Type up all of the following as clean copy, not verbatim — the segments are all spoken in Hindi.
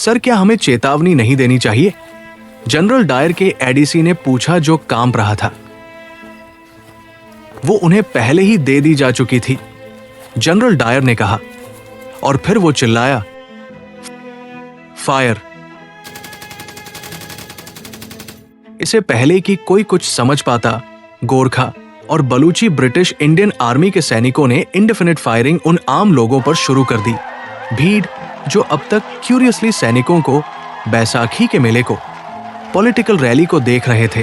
सर, क्या हमें चेतावनी नहीं देनी चाहिए? जनरल डायर के एडीसी ने पूछा, जो कांप रहा था। वो उन्हें पहले ही दे दी जा चुकी थी, जनरल डायर ने कहा, और फिर वो चिल्लाया, फायर। इसे पहले कि कोई कुछ समझ पाता, गोरखा और बलूची ब्रिटिश इंडियन आर्मी के सैनिकों ने इंडेफिनिट फायरिंग उन आम लोगों पर शुरू कर दी। भीड़, जो अब तक क्यूरियसली सैनिकों को, बैसाखी के मेले को, पॉलिटिकल रैली को देख रहे थे,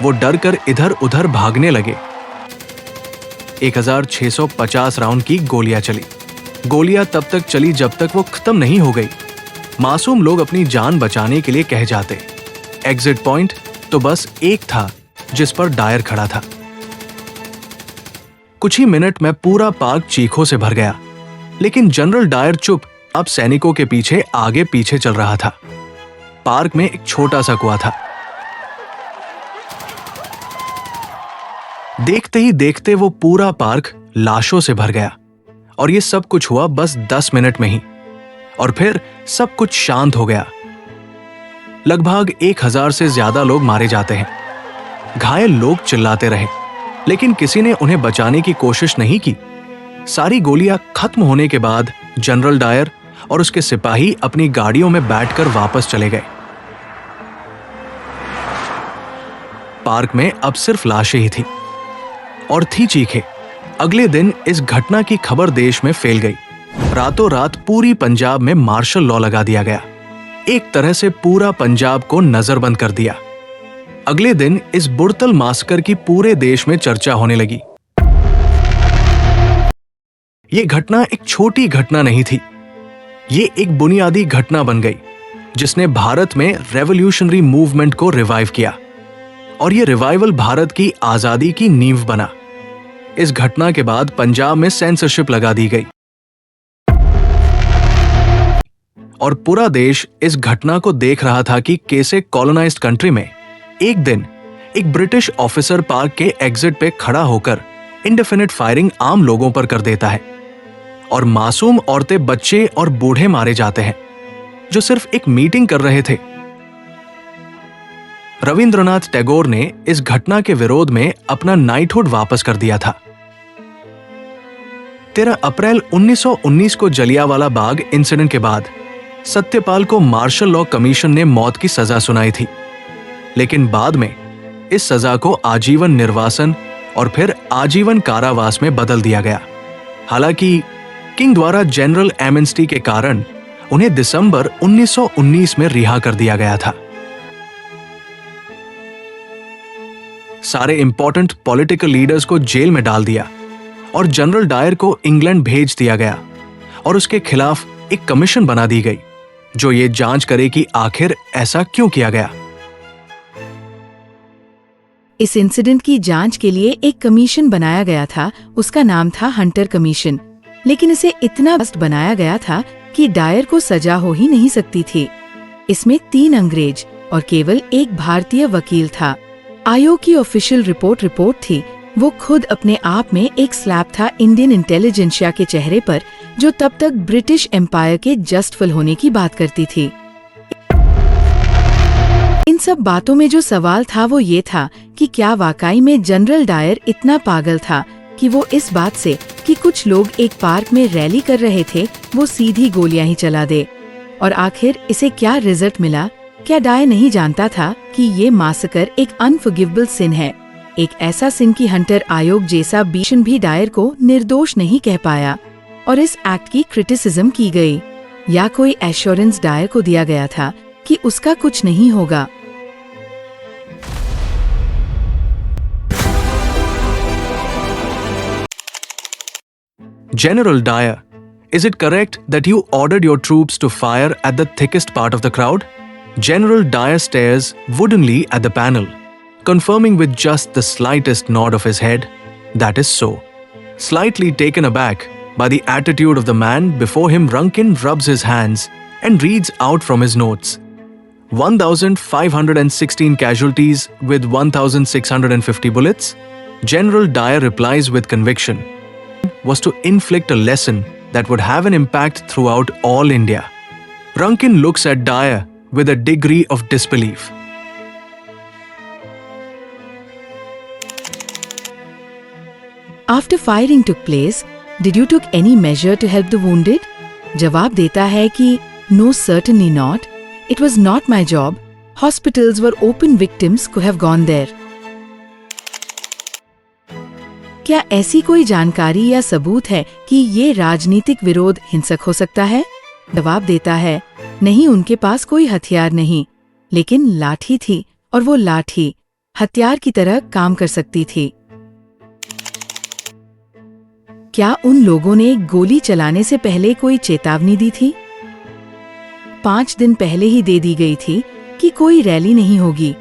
वो डर कर इधर उधर भागने लगे। 1650 राउंड की गोलियां चली। गोलियां तब तक चली जब तक वो खत्म नहीं हो गई। मासूम लोग अपनी जान बचाने के लिए कह जाते। एग्जिट पॉइंट तो बस एक था जिस पर डायर खड़ा था। कुछ ही मिनट में पूरा पार्क चीखों से भर गया, लेकिन जनरल डायर चुप, अब सैनिकों के पीछे आगे पीछे चल रहा था। पार्क में एक छोटा सा कुआं था। देखते ही देखते वो पूरा पार्क लाशों से भर गया, और ये सब कुछ हुआ बस 10 मिनट में ही, और फिर सब कुछ शांत हो गया। लगभग 1000 से ज्यादा लोग मारे जाते हैं। घायल लोग चिल्लाते रहे, लेकिन किसी ने उन्हें बचाने की कोशिश नहीं की। सारी गोलियां खत्म होने के बाद जनरल डायर और उसके सिपाही अपनी गाड़ियों में बैठकर वापस चले गए। पार्क में अब सिर्फ लाशें ही थी, और थी चीखें। अगले दिन इस घटना की खबर देश में फैल गई। रातों रात पूरी पंजाब में मार्शल लॉ लगा दिया गया। एक तरह से पूरा पंजाब को नजरबंद कर दिया। अगले दिन इस बुड़तल मास्कर की पूरे देश में चर्चा होने लगी। ये घटना एक छोटी घटना नहीं थी, ये एक बुनियादी घटना बन गई, जिसने भारत में रेवोल्यूशनरी मूवमेंट को रिवाइव किया, और ये रिवाइवल भारत की आजादी की नींव बना। इस घटना के बाद पंजाब में सेंसरशिप लगा दी गई, और पूरा देश इस घटना को देख रहा था कि कैसे कॉलोनाइज्ड कंट्री में एक दिन एक ब्रिटिश ऑफिसर पार्क के एग्जिट पे खड़ा होकर इंडेफिनिट फायरिंग आम लोगों पर कर देता है, और मासूम औरतें, बच्चे और बूढ़े मारे जाते हैं जो सिर्फ एक मीटिंग कर रहे थे। रविंद्रनाथ टैगोर ने इस घटना के विरोध में अपना नाइटहुड वापस कर दिया था। 13 अप्रैल 1919 को जलियांवाला बाग इंसिडेंट के बाद सत्यपाल को मार्शल लॉ कमीशन ने मौत की सजा सुनाई थी, लेकिन बाद में इस सजा को आजीवन निर्वासन और फिर आजीवन कारावास में बदल दिया गया। हालांकि किंग द्वारा जनरल एमनेस्टी के कारण उन्हें दिसंबर 1919 में रिहा कर दिया गया था। सारे इंपॉर्टेंट पॉलिटिकल लीडर्स को जेल में डाल दिया, और जनरल डायर को इंग्लैंड भेज दिया गया, और उसके खिलाफ एक कमीशन बना दी गई जो ये जांच करे कि आखिर ऐसा क्यों किया गया। इस इंसिडेंट की जांच के लिए एक कमीशन बनाया गया था। उसका नाम था हंटर कमीशन, लेकिन इसे इतना बस्ट बनाया गया था कि डायर को सजा हो ही नहीं सकती थी। इसमें 3 अंग्रेज और केवल एक भारतीय वकील था। आयोग की ऑफिशियल रिपोर्ट थी। वो खुद अपने आप में एक स्लैब था इंडियन इंटेलिजेंसिया के चेहरे पर, जो तब तक ब्रिटिश एम्पायर के जस्टफुल होने की बात करती थी। इन सब बातों में जो सवाल था वो ये था कि क्या वाकई में जनरल डायर इतना पागल था कि वो इस बात से कि कुछ लोग एक पार्क में रैली कर रहे थे, वो सीधी गोलियां ही चला दे। और आखिर इसे क्या रिजल्ट मिला? क्या डायर नहीं जानता था कि ये मासकर एक अनफॉरगिवेबल सिन है, एक ऐसा सिन कि हंटर आयोग जैसा बीशन भी डायर को निर्दोष नहीं कह पाया, और इस एक्ट की क्रिटिसिज्म की गई। या कोई एश्योरेंस डायर को दिया गया था कि उसका कुछ नहीं होगा? General Dyer, is it correct that you ordered your troops to fire at the thickest part of the crowd? General Dyer stares woodenly at the panel, confirming with just the slightest nod of his head, that is so. Slightly taken aback by the attitude of the man before him, Rankin rubs his hands and reads out from his notes. 1,516 casualties with 1,650 bullets. General Dyer replies with conviction, was to inflict a lesson that would have an impact throughout all India. Rankin looks at Dyer with a degree of disbelief. After firing took place, did you took any measure to help the wounded? जवाब देता है कि no, certainly not. It was not my job. Hospitals were open, victims could have gone there. क्या ऐसी कोई जानकारी या सबूत है कि ये राजनीतिक विरोध हिंसक हो सकता है? जवाब देता है नहीं, उनके पास कोई हथियार नहीं, लेकिन लाठी थी और वो लाठी हथियार की तरह काम कर सकती थी। क्या उन लोगों ने गोली चलाने से पहले कोई चेतावनी दी थी? 5 दिन पहले ही दे दी गई थी कि कोई रैली नहीं होगी।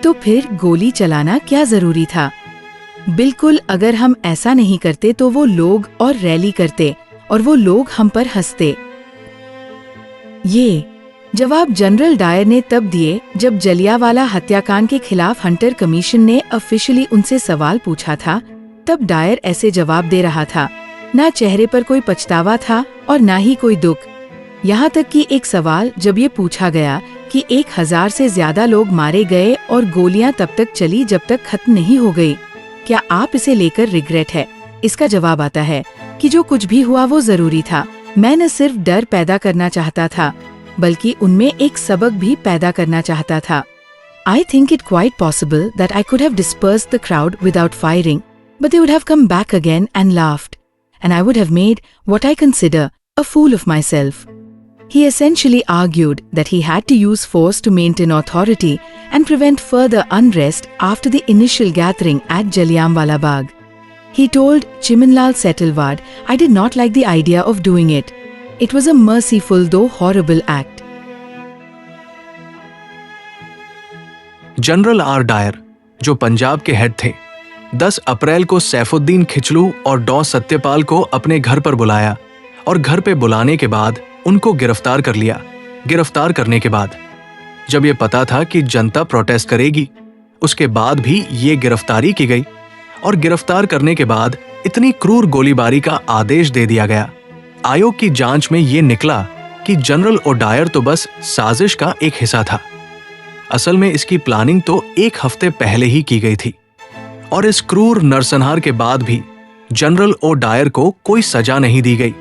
तो फिर गोली चलाना क्या जरूरी था? बिल्कुल, अगर हम ऐसा नहीं करते तो वो लोग और रैली करते और वो लोग हम पर हंसते। ये जवाब जनरल डायर ने तब दिए जब जलियांवाला हत्याकांड के खिलाफ हंटर कमीशन ने ऑफिशियली उनसे सवाल पूछा था। तब डायर ऐसे जवाब दे रहा था, ना चेहरे पर कोई पछतावा था और ना ही कोई दुख। यहाँ तक कि एक सवाल जब ये पूछा गया कि 1000 से ज्यादा लोग मारे गए और गोलियां तब तक चली जब तक खत्म नहीं हो गई, क्या आप इसे लेकर रिग्रेट है? इसका जवाब आता है कि जो कुछ भी हुआ वो जरूरी था। मैं न सिर्फ डर पैदा करना चाहता था बल्कि उनमें एक सबक भी पैदा करना चाहता था। I think it quite possible that I could have dispersed the crowd without firing, but they would have come back again and laughed, and I would have made what I consider a fool of myself. He essentially argued that he had to use force to maintain authority and prevent further unrest after the initial gathering at Jallianwala Bagh. He told Chimanlal Setalvad, I did not like the idea of doing it. It was a merciful though horrible act. General R Dyer, जो पंजाब के हेड थे, 10 अप्रैल को सैफुद्दीन खिचलू और डॉ सत्यपाल को अपने घर पर बुलाया और घर पे बुलाने के बाद उनको गिरफ्तार कर लिया। गिरफ्तार करने के बाद जब ये पता था कि जनता प्रोटेस्ट करेगी, उसके बाद भी ये गिरफ्तारी की गई और गिरफ्तार करने के बाद इतनी क्रूर गोलीबारी का आदेश दे दिया गया। आयोग की जांच में ये निकला कि जनरल ओडायर तो बस साजिश का एक हिस्सा था। असल में इसकी प्लानिंग तो 1 हफ्ते पहले ही की गई थी और इस क्रूर नरसंहार के बाद भी जनरल ओडायर को कोई सजा नहीं दी गई।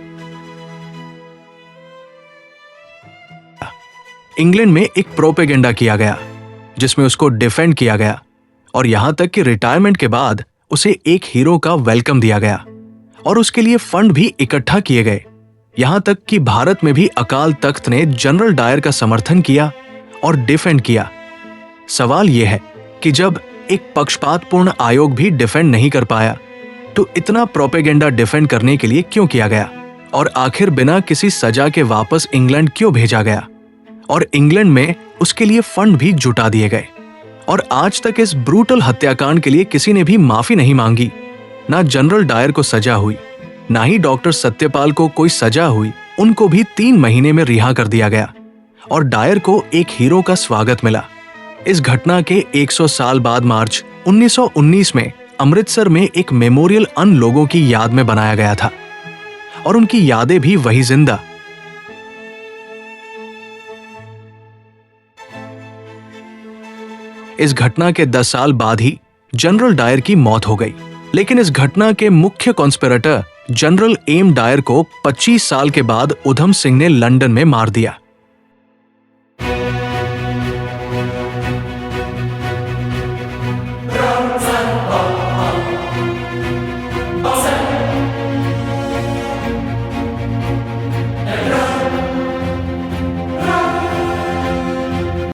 इंग्लैंड में एक प्रोपेगेंडा किया गया जिसमें उसको डिफेंड किया गया और यहां तक कि रिटायरमेंट के बाद उसे एक हीरो का वेलकम दिया गया और उसके लिए फंड भी इकट्ठा किए गए। यहां तक कि भारत में भी अकाल तख्त ने जनरल डायर का समर्थन किया और डिफेंड किया। सवाल यह है कि जब एक पक्षपातपूर्ण आयोग भी डिफेंड नहीं कर पाया तो इतना प्रोपेगेंडा डिफेंड करने के लिए क्यों किया गया और आखिर बिना किसी सजा के वापस इंग्लैंड क्यों भेजा गया और इंग्लैंड में उसके लिए फंड भी जुटा दिए गए। और आज तक इस ब्रूटल हत्याकांड के लिए किसी ने भी माफी नहीं मांगी। ना जनरल डायर को सजा हुई, ना ही डॉक्टर सत्यपाल को कोई सजा हुई। उनको भी 3 महीने में रिहा कर दिया गया और डायर को एक हीरो का स्वागत मिला। इस घटना के 100 साल बाद मार्च 1919 में अमृतसर में एक मेमोरियल उन लोगों की याद में बनाया गया था और उनकी यादें भी वही जिंदा। इस घटना के 10 साल बाद ही जनरल डायर की मौत हो गई, लेकिन इस घटना के मुख्य कॉन्स्पिरेटर जनरल एम डायर को 25 साल के बाद उधम सिंह ने लंदन में मार दिया।